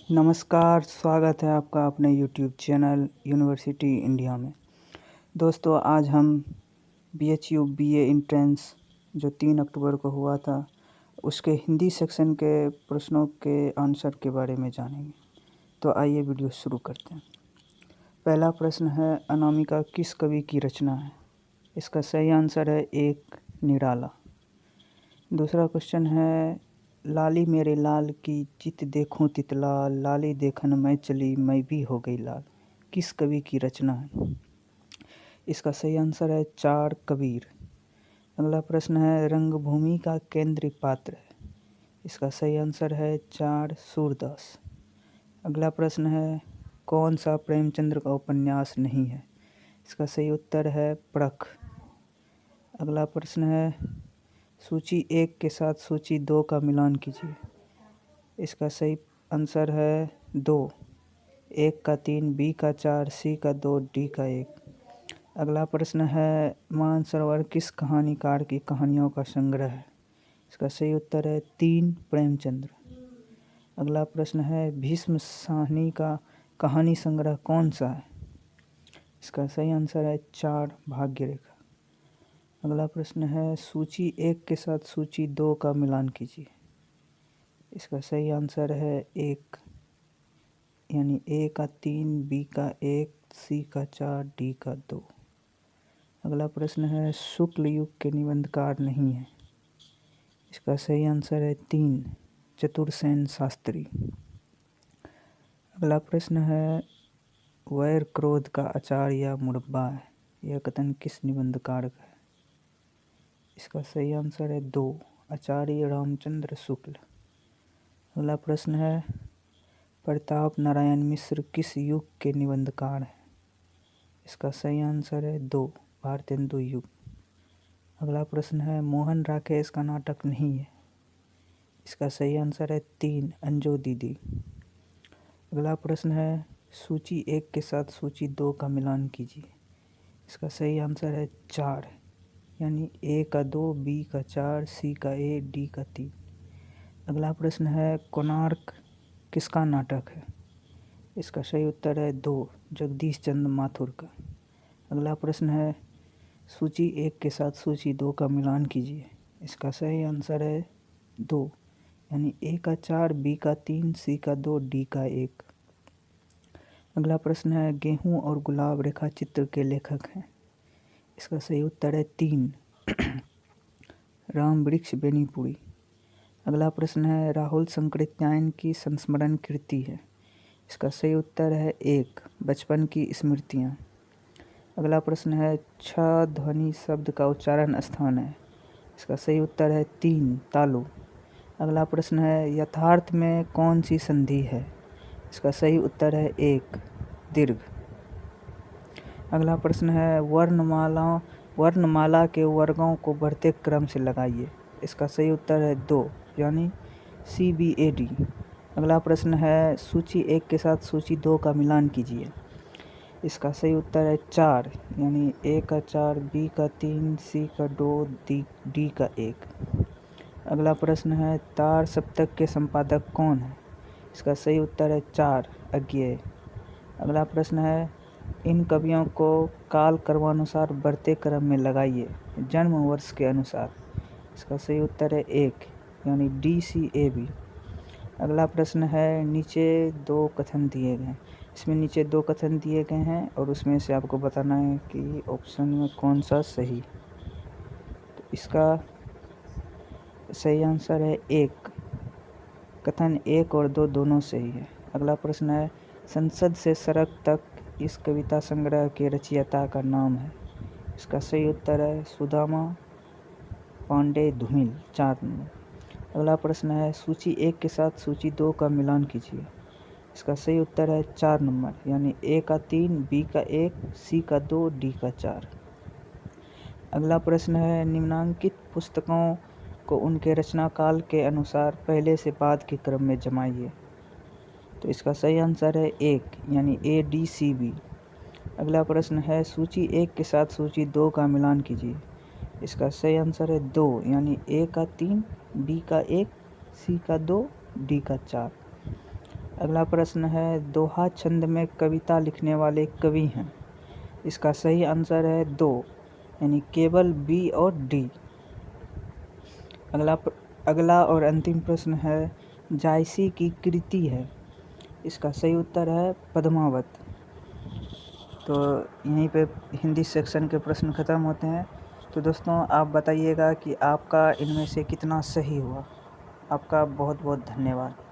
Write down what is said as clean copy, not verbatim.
नमस्कार, स्वागत है आपका अपने यूट्यूब चैनल यूनिवर्सिटी इंडिया में। दोस्तों, आज हम BHU BA एंट्रेंस जो 3 अक्टूबर को हुआ था, उसके हिंदी सेक्शन के प्रश्नों के आंसर के बारे में जानेंगे। तो आइए वीडियो शुरू करते हैं। पहला प्रश्न है, अनामिका किस कवि की रचना है? इसका सही आंसर है 1 निराला। दूसरा क्वेश्चन है, लाली मेरे लाल की चित देखूं तित लाल, लाली देखन मैं चली मैं भी हो गई लाल, किस कवि की रचना है? इसका सही आंसर है 4 कबीर। अगला प्रश्न है, रंगभूमि का केंद्रीय पात्र है? इसका सही आंसर है 4 सूरदास। अगला प्रश्न है, कौन सा प्रेमचंद्र का उपन्यास नहीं है? इसका सही उत्तर है परख। अगला प्रश्न है, सूची 1 के साथ सूची 2 का मिलान कीजिए। इसका सही आंसर है 2, 1 का 3, बी का 4, सी का 2, डी का 1। अगला प्रश्न है, मानसरोवर किस कहानीकार की कहानियों का संग्रह है? इसका सही उत्तर है 3 प्रेमचंद्र। अगला प्रश्न है, भीष्म साहनी का कहानी संग्रह कौन सा है? इसका सही आंसर है 4 भाग्यरेखा। अगला प्रश्न है, सूची 1 के साथ सूची 2 का मिलान कीजिए। इसका सही आंसर है 1, यानी ए का 3, बी का 1, सी का 4, डी का 2। अगला प्रश्न है, शुक्ल युग के निबंधकार नहीं है? इसका सही आंसर है 3 चतुरसेन शास्त्री। अगला प्रश्न है, वैर क्रोध का अचार या मुरब्बा है, यह कथन किस निबंधकार का है? इसका सही आंसर है 2 आचार्य रामचंद्र शुक्ल। अगला प्रश्न है, प्रताप नारायण मिश्र किस युग के निबंधकार हैं? इसका सही आंसर है 2 भारतेंदु युग। अगला प्रश्न है, मोहन राकेश का नाटक नहीं है? इसका सही आंसर है 3 अंजो दीदी। अगला प्रश्न है, सूची 1 के साथ सूची 2 का मिलान कीजिए। इसका सही आंसर है 4, यानी ए का 2, बी का 4, सी का 1, डी का 3। अगला प्रश्न है, कोणार्क किसका नाटक है? इसका सही उत्तर है 2 जगदीश चंद्र माथुर का। अगला प्रश्न है, सूची 1 के साथ सूची 2 का मिलान कीजिए। इसका सही आंसर है 2, यानी ए का 4, बी का 3, सी का 2, डी का 1। अगला प्रश्न है, गेहूं और गुलाब रेखा चित्र के लेखक हैं? इसका सही उत्तर है 3 राम वृक्ष बेनीपुरी। अगला प्रश्न है, राहुल संकृत्यायन की संस्मरण कृति है? इसका सही उत्तर है 1 बचपन की स्मृतियाँ। अगला प्रश्न है, छ ध्वनि शब्द का उच्चारण स्थान है? इसका सही उत्तर है 3 तालु। अगला प्रश्न है, यथार्थ में कौन सी संधि है? इसका सही उत्तर है 1 दीर्घ। अगला प्रश्न है, वर्णमाला के वर्गों को बढ़ते क्रम से लगाइए। इसका सही उत्तर है 2, यानी CBAD। अगला प्रश्न है, सूची 1 के साथ सूची 2 का मिलान कीजिए। इसका सही उत्तर है 4, यानी ए का 4, बी का 3, सी का 2, डी का 1। अगला प्रश्न है, तार सप्तक के संपादक कौन है? इसका सही उत्तर है 4 अज्ञेय। अगला प्रश्न है, इन कवियों को काल क्रमानुसार बढ़ते क्रम में लगाइए जन्म वर्ष के अनुसार। इसका सही उत्तर है 1, यानी DCAB। अगला प्रश्न है, नीचे 2 कथन दिए गए। इसमें नीचे 2 कथन दिए गए हैं और उसमें से आपको बताना है कि ऑप्शन में कौन सा सही। तो इसका सही आंसर है 1, कथन 1 और 2 दोनों सही है। अगला प्रश्न है, संसद से सड़क तक इस कविता संग्रह के रचयिता का नाम है? इसका सही उत्तर है सुदामा पांडे धूमिल, 4 नंबर। अगला प्रश्न है, सूची 1 के साथ सूची 2 का मिलान कीजिए। इसका सही उत्तर है 4 नंबर, यानी ए का 3, बी का 1, सी का 2, डी का 4। अगला प्रश्न है, निम्नांकित पुस्तकों को उनके रचना काल के अनुसार पहले से बाद के क्रम में जमाइए। तो इसका सही आंसर है 1, यानी ADCB। अगला प्रश्न है, सूची 1 के साथ सूची 2 का मिलान कीजिए। इसका सही आंसर है 2, यानी ए का 3, बी का 1, सी का 2, डी का 4। अगला प्रश्न है, दोहा छंद में कविता लिखने वाले कवि हैं। इसका सही आंसर है 2, यानी केवल बी और डी। अगला और अंतिम प्रश्न है, जायसी की कृति है। इसका सही उत्तर है पद्मावत। तो यहीं पे हिंदी सेक्शन के प्रश्न ख़त्म होते हैं। तो दोस्तों आप बताइएगा कि आपका इनमें से कितना सही हुआ। आपका बहुत बहुत धन्यवाद।